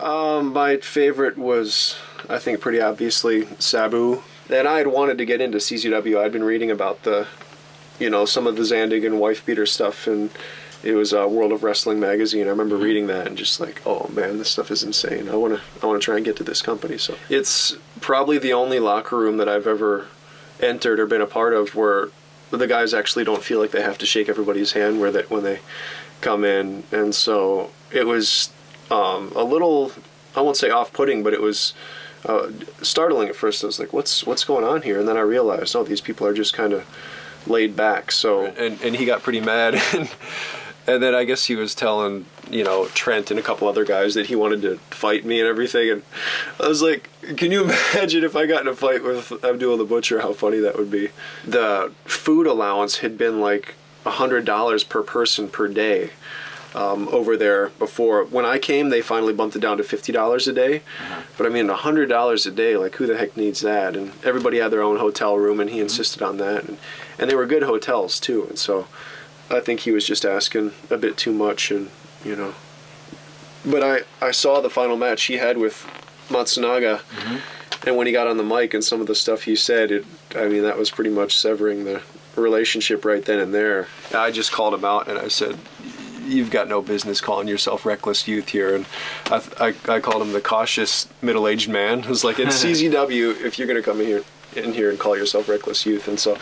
My favorite was, I think, pretty obviously Sabu. And I had wanted to get into CZW. I'd been reading about the, some of the Zandig and wife beater stuff, and it was World of Wrestling magazine. I remember reading that and just like, oh man, this stuff is insane. I want to try and get to this company. So it's probably the only locker room that I've ever entered or been a part of where the guys actually don't feel like they have to shake everybody's hand when they come in. And so it was a little, I won't say off-putting, but it was startling at first. I was like, what's going on here? And then I realized, oh, these people are just kind of laid back. So and he got pretty mad. And then I guess he was telling, Trent and a couple other guys that he wanted to fight me and everything. And I was like, can you imagine if I got in a fight with Abdul the Butcher, how funny that would be? The food allowance had been like $100 per person per day over there before. When I came, they finally bumped it down to $50 a day. But I mean, $100 a day, like who the heck needs that? And everybody had their own hotel room, and he insisted on that. And they were good hotels too. And so I think he was just asking a bit too much, and But I saw the final match he had with Matsunaga, and when he got on the mic and some of the stuff he said, that was pretty much severing the relationship right then and there. I just called him out and I said, you've got no business calling yourself Reckless Youth here. And I called him the cautious middle-aged man. I was like, it's CZW if you're going to come in here and call yourself Reckless Youth. And so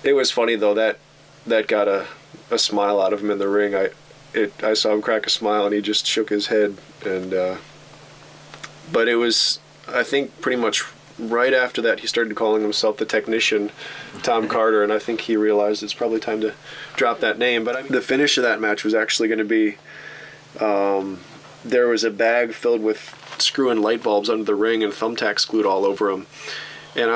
it was funny though, that got a smile out of him in the ring. I saw him crack a smile and he just shook his head. And but it was, I think, pretty much right after that he started calling himself the Technician, Tom Carter, and I think he realized it's probably time to drop that name. But the finish of that match was actually going to be, there was a bag filled with screw-in light bulbs under the ring and thumbtacks glued all over them. And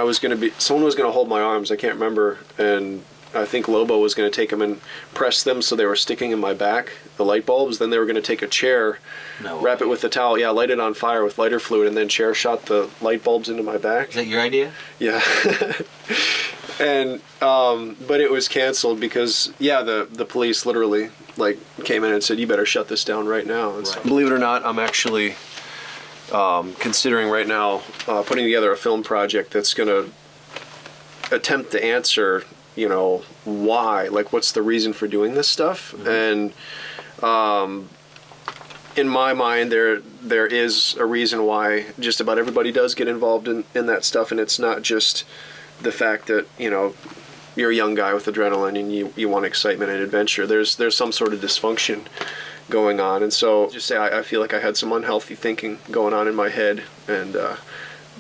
someone was going to hold my arms, I can't remember, and I think Lobo was going to take them and press them so they were sticking in my back, the light bulbs. Then they were going to take a chair, wrap it with a towel, light it on fire with lighter fluid, and then chair shot the light bulbs into my back. Is that your idea? Yeah. And but it was canceled because the police literally came in and said, you better shut this down right now. And so, believe it or not, I'm actually considering right now putting together a film project that's going to attempt to answer why, what's the reason for doing this stuff. And in my mind there is a reason why just about everybody does get involved in that stuff, and it's not just the fact that you're a young guy with adrenaline and you want excitement and adventure. There's some sort of dysfunction going on, and so just say I feel like I had some unhealthy thinking going on in my head, and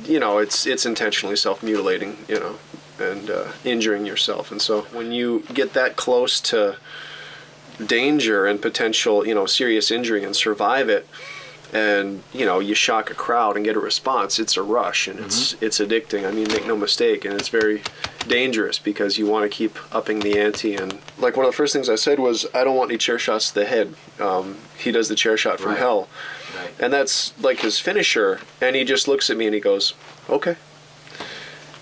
it's intentionally self-mutilating, and injuring yourself. And so when you get that close to danger and potential, serious injury and survive it, and you shock a crowd and get a response, it's a rush, and it's addicting. I mean, make no mistake, and it's very dangerous because you want to keep upping the ante. And one of the first things I said was, I don't want any chair shots to the head. He does the chair shot from hell, and that's his finisher. And he just looks at me and he goes, okay.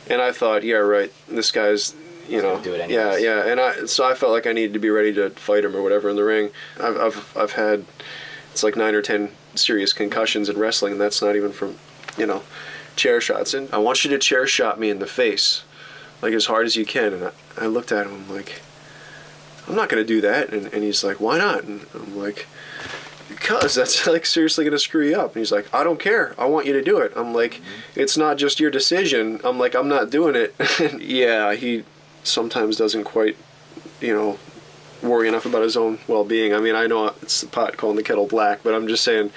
And I thought, yeah, right, this guy's, do it anyways. Yeah. And so I felt like I needed to be ready to fight him or whatever in the ring. I've had, it's 9 or 10 serious concussions in wrestling, and that's not even from, chair shots. And I want you to chair shot me in the face, as hard as you can. And I looked at him, I'm like, I'm not going to do that. And he's like, why not? And I'm like, because that's seriously going to screw you up. And he's like, I don't care. I want you to do it. I'm like, it's not just your decision. I'm like, I'm not doing it. Yeah, he sometimes doesn't quite, worry enough about his own well-being. I mean, I know it's the pot calling the kettle black, but I'm just saying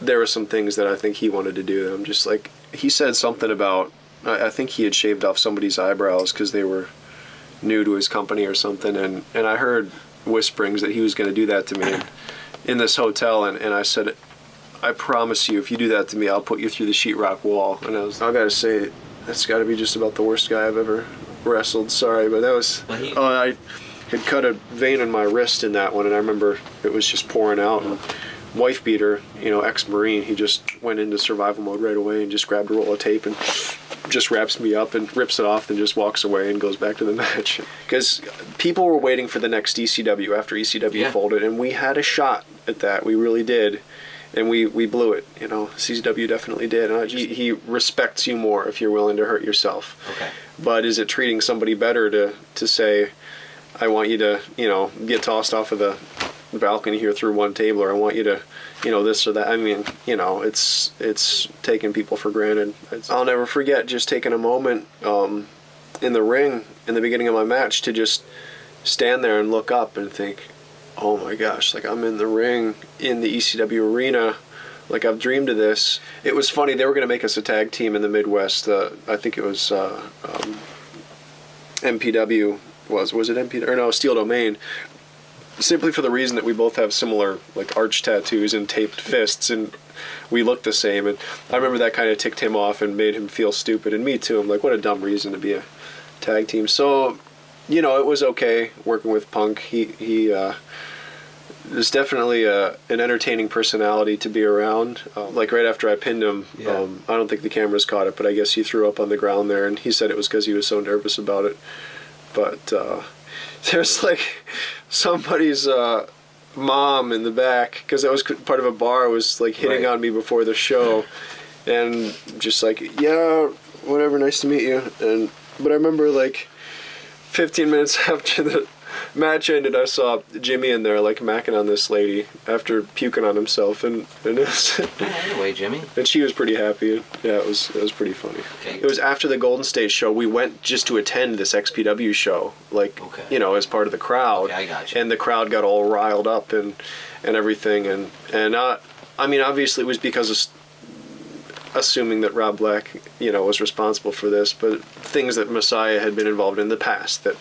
there were some things that I think he wanted to do. I'm just like, he said something about, I think he had shaved off somebody's eyebrows because they were new to his company or something. And I heard whisperings that he was going to do that to me in this hotel, and I said, I promise you, if you do that to me, I'll put you through the sheetrock wall. And I gotta say, that's gotta be just about the worst guy I've ever wrestled. Sorry, but that was, I had cut a vein in my wrist in that one, and I remember it was just pouring out. And wife beater, ex-Marine, he just went into survival mode right away and just grabbed a roll of tape and just wraps me up and rips it off and just walks away and goes back to the match. Because people were waiting for the next ECW after ECW folded, and we had a shot at that. We really did. and we blew it. You know, CZW definitely did. And he respects you more if you're willing to hurt yourself. Okay. But is it treating somebody better to say, I want you to, you know, get tossed off of the balcony here through one table, or I want you to, you know, this or that. I mean, you know, it's taking people for granted. I'll never forget just taking a moment in the ring in the beginning of my match to just stand there and look up and think, oh my gosh, like I'm in the ring in the ECW arena, like I've dreamed of this. It was funny, they were going to make us a tag team in the Midwest. I think it was MPW, was it MPW, or no, Steel Domain, simply for the reason that we both have similar like arch tattoos and taped fists, and we look the same. And I remember that kind of ticked him off and made him feel stupid, and me too. I'm like, what a dumb reason to be a tag team. So, you know, it was okay working with Punk. He was definitely an entertaining personality to be around. Like right after I pinned him, yeah. I don't think the cameras caught it, but I guess he threw up on the ground there, and he said it was because he was so nervous about it. But there's like somebody's mom in the back, because that was part of a bar, was like hitting on me before the show, and just like, yeah, whatever, nice to meet you. But I remember like 15 minutes after the match ended, I saw Jimmy in there like macking on this lady after puking on himself, and it was anyway, Jimmy. And she was pretty happy. Yeah, it was pretty funny. Okay. It was after the Golden State show. We went just to attend this XPW show, like, you know, as part of the crowd. Okay, I got you. And the crowd got all riled up and everything, and I mean, obviously it was because of assuming that Rob Black, you know, was responsible for this, but things that Messiah had been involved in the past that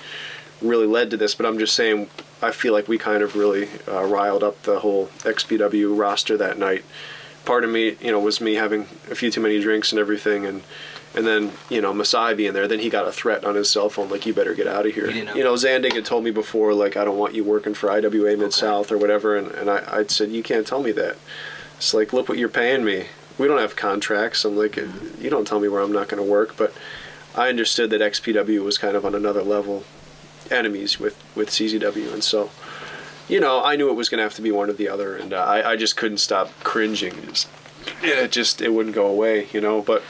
really led to this. But I'm just saying, I feel like we kind of really riled up the whole XPW roster that night. Part of me, you know, was me having a few too many drinks and everything, and then, you know, Messiah being there. Then he got a threat on his cell phone, like, you better get out of here. You know, Zandig had told me before, like, I don't want you working for IWA Mid-South or whatever, and I'd said, you can't tell me that. It's like, look what you're paying me. We don't have contracts. I'm like, you don't tell me where I'm not going to work. But I understood that XPW was kind of on another level, enemies with CZW, and so, you know, I knew it was going to have to be one or the other, and I just couldn't stop cringing. It wouldn't go away, you know. But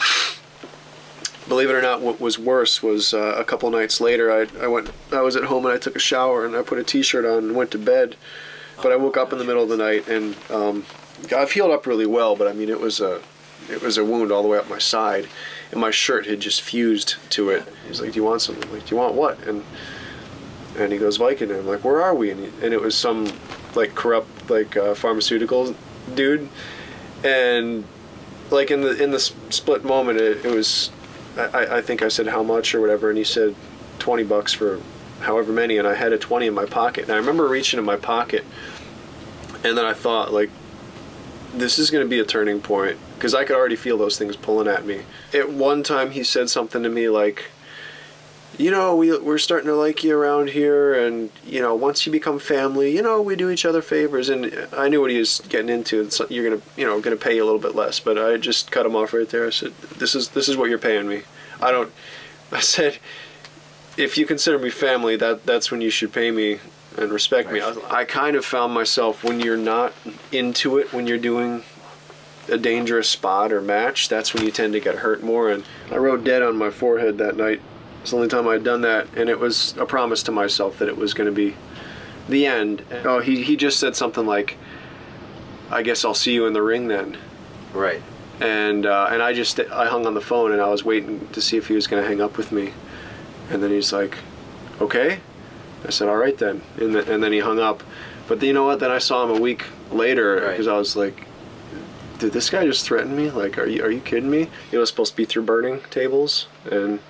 believe it or not, what was worse was a couple nights later, I was at home and I took a shower and I put a t-shirt on and went to bed. But I woke up in the middle of the night, and I've healed up really well, but I mean, it was a wound all the way up my side, and my shirt had just fused to it. He's like, do you want something? I'm like, do you want what? And he goes, Viking. And I'm like, where are we? And it was some like corrupt like pharmaceutical dude, and like in the split moment, it was, I think I said how much or whatever, and he said $20 for however many, and I had a 20 in my pocket. And I remember reaching in my pocket, and then I thought, like, this is going to be a turning point, because I could already feel those things pulling at me. At one time he said something to me like, you know, we're starting to like you around here, and, you know, once you become family, you know, we do each other favors. And I knew what he was getting into. It's, you're going to, you know, going to pay you a little bit less. But I just cut him off right there. I said, this is what you're paying me. I said, if you consider me family, that's when you should pay me and respect me. I kind of found myself, when you're not into it, when you're doing a dangerous spot or match, that's when you tend to get hurt more. And I wrote dead on my forehead that night. It's the only time I'd done that, and it was a promise to myself that it was going to be the end. Oh, he just said something like, I guess I'll see you in the ring then. Right. And I hung on the phone, and I was waiting to see if he was going to hang up with me. And then he's like, okay. I said, all right then. And then he hung up. But you know what? Then I saw him a week later, because I was like, did this guy just threaten me? Like, are you kidding me? It was supposed to be through burning tables, and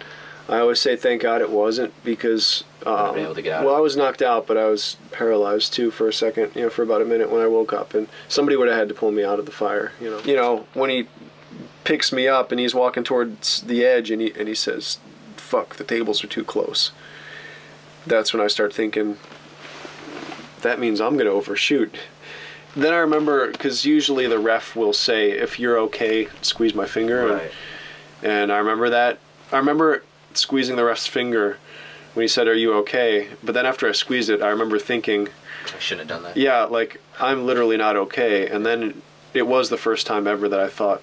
I always say thank God it wasn't, because able to get out. Well, I was knocked out, but I was paralyzed too for a second, you know, for about a minute when I woke up, and somebody would have had to pull me out of the fire, you know. You know, when he picks me up and he's walking towards the edge, and he says, fuck, the tables are too close. That's when I start thinking, that means I'm going to overshoot. Then I remember, because usually the ref will say, if you're okay, squeeze my finger. Right. And I remember that. I remember squeezing the ref's finger when he said, are you okay? But then after I squeezed it, I remember thinking, I shouldn't have done that. Yeah, like, I'm literally not okay. And then it was the first time ever that I thought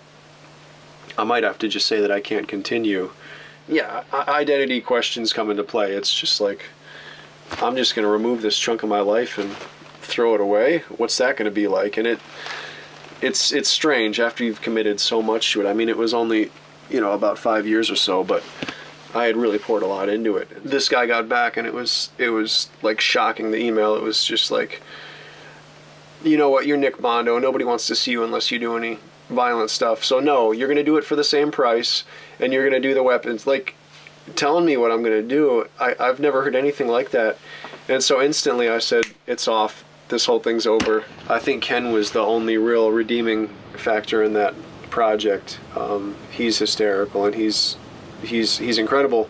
I might have to just say that I can't continue. Yeah, identity questions come into play. It's just like, I'm just going to remove this chunk of my life and throw it away. What's that going to be like? And it's strange after you've committed so much to it. I mean, it was only, about 5 years or so, but I had really poured a lot into it. This guy got back, and it was like shocking, the email. It was just like, you know what, you're Nick Mondo. Nobody wants to see you unless you do any violent stuff. So no, you're going to do it for the same price, and you're going to do the weapons. Like, telling me what I'm going to do. I've never heard anything like that. And so instantly I said, it's off. This whole thing's over. I think Ken was the only real redeeming factor in that project. He's hysterical, and he's incredible.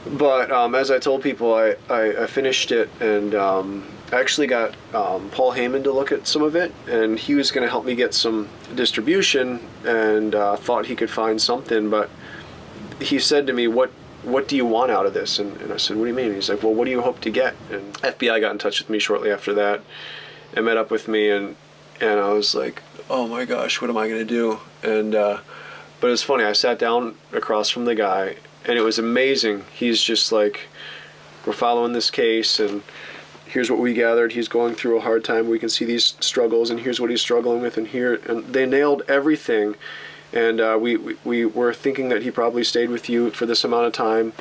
But as I told people, I finished it, and I actually got Paul Heyman to look at some of it, and he was going to help me get some distribution, and thought he could find something. But he said to me, what do you want out of this? And I said, what do you mean? He's like, well, what do you hope to get? And FBI got in touch with me shortly after that and met up with me, and I was like, oh my gosh, what am I going to do? And but it was funny. I sat down across from the guy, and it was amazing. He's just like, we're following this case, and here's what we gathered. He's going through a hard time. We can see these struggles, and here's what he's struggling with, and they nailed everything. And we were thinking that he probably stayed with you for this amount of time.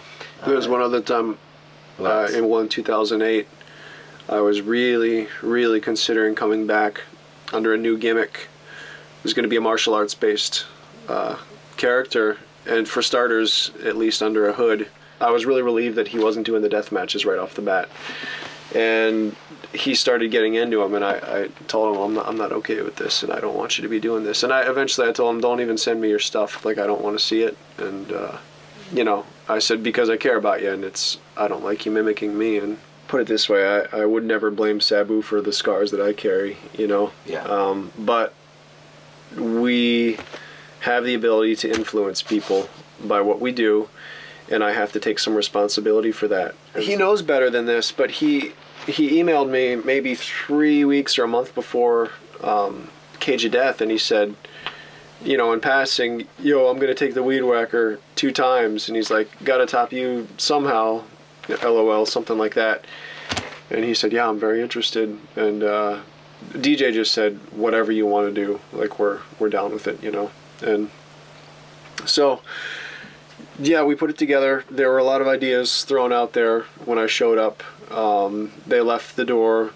There was one other time in 2008, I was really, really considering coming back under a new gimmick. It was going to be a martial arts based character, and for starters, at least under a hood. I was really relieved that he wasn't doing the death matches right off the bat. And he started getting into them, and I told him, I'm not okay with this, and I don't want you to be doing this. And eventually I told him, don't even send me your stuff. Like, I don't want to see it. And I said, because I care about you, and I don't like you mimicking me. And put it this way, I would never blame Sabu for the scars that I carry. Yeah. But we have the ability to influence people by what we do, and I have to take some responsibility for that. And he knows better than this, but he emailed me maybe 3 weeks or a month before Cage of Death, and he said, in passing, I'm going to take the Weed Whacker 2 times, and he's like, gotta top you somehow, LOL, something like that. And he said, yeah, I'm very interested. And DJ just said, whatever you want to do, like, we're down with it, And so, yeah, we put it together. There were a lot of ideas thrown out there when I showed up. They left the door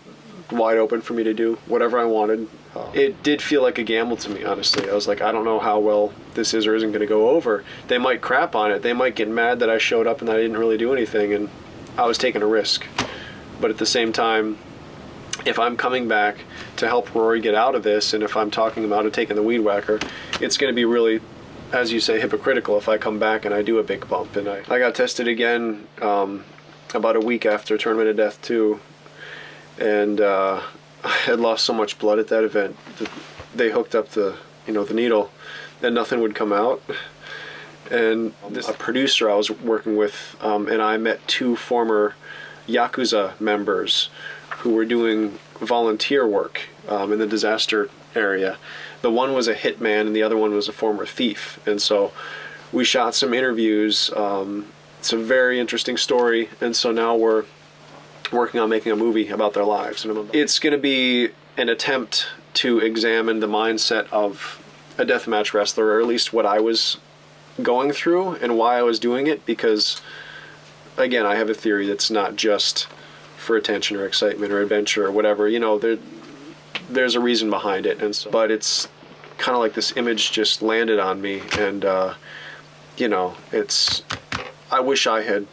wide open for me to do whatever I wanted. It did feel like a gamble to me, honestly. I was like, I don't know how well this is or isn't going to go over. They might crap on it. They might get mad that I showed up and I didn't really do anything, and I was taking a risk. But at the same time, if I'm coming back to help Rory get out of this, and if I'm talking about it taking the Weed Whacker, it's going to be really, as you say, hypocritical if I come back and I do a big bump. And I got tested again about a week after Tournament of Death 2, and I had lost so much blood at that event that they hooked up the needle, and nothing would come out. And a producer I was working with, and I met 2 former Yakuza members who were doing volunteer work in the disaster area. The one was a hitman, and the other one was a former thief. And so we shot some interviews. It's a very interesting story, and so now we're working on making a movie about their lives. It's going to be an attempt to examine the mindset of a deathmatch wrestler, or at least what I was going through and why I was doing it, because, again, I have a theory that's not just for attention or excitement or adventure or whatever. There's a reason behind it, and so, but it's kind of like this image just landed on me, and I wish I had,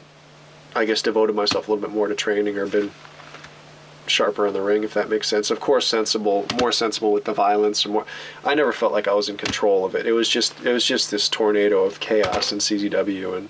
I guess, devoted myself a little bit more to training or been sharper in the ring, if that makes sense. Of course, more sensible with the violence, and more. I never felt like I was in control of it. It was just this tornado of chaos in CZW, and